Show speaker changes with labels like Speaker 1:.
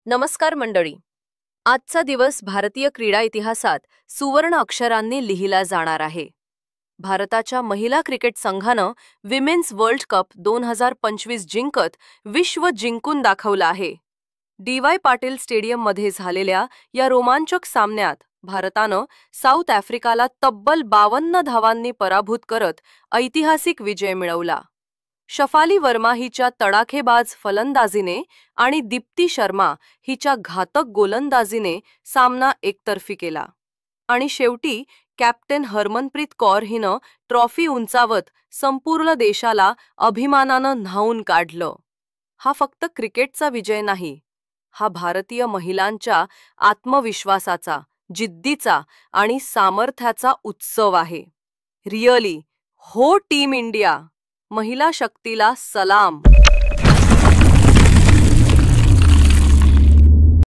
Speaker 1: नमस्कार मंडळी. आजचा दिवस भारतीय क्रीडा इतिहासात सुवर्ण अक्षरांनी लिहिला जाणार आहे. भारताच्या महिला क्रिकेट संघानं विमेन्स वर्ल्ड कप 2025 जिंकत विश्व जिंकून दाखवलं आहे. डी.वाय. पाटील स्टेडियममध्ये झालेल्या या रोमांचक सामन्यात भारतानं साऊथ आफ्रिकाला तब्बल 52 धावांनी पराभूत करत ऐतिहासिक विजय मिळवला. शफाली वर्मा हिच्या तडाखेबाज फलंदाजीने आणि दीप्ती शर्मा हिच्या घातक गोलंदाजीने सामना एकतर्फी केला आणि शेवटी कॅप्टन हरमनप्रीत कौर हिनं ट्रॉफी उंचावत संपूर्ण देशाला अभिमानानं न्हावून काढलं. हा फक्त क्रिकेटचा विजय नाही, हा भारतीय महिलांच्या आत्मविश्वासाचा, जिद्दीचा आणि सामर्थ्याचा उत्सव आहे. रिअली हो टीम इंडिया, महिला शक्तीला सलाम.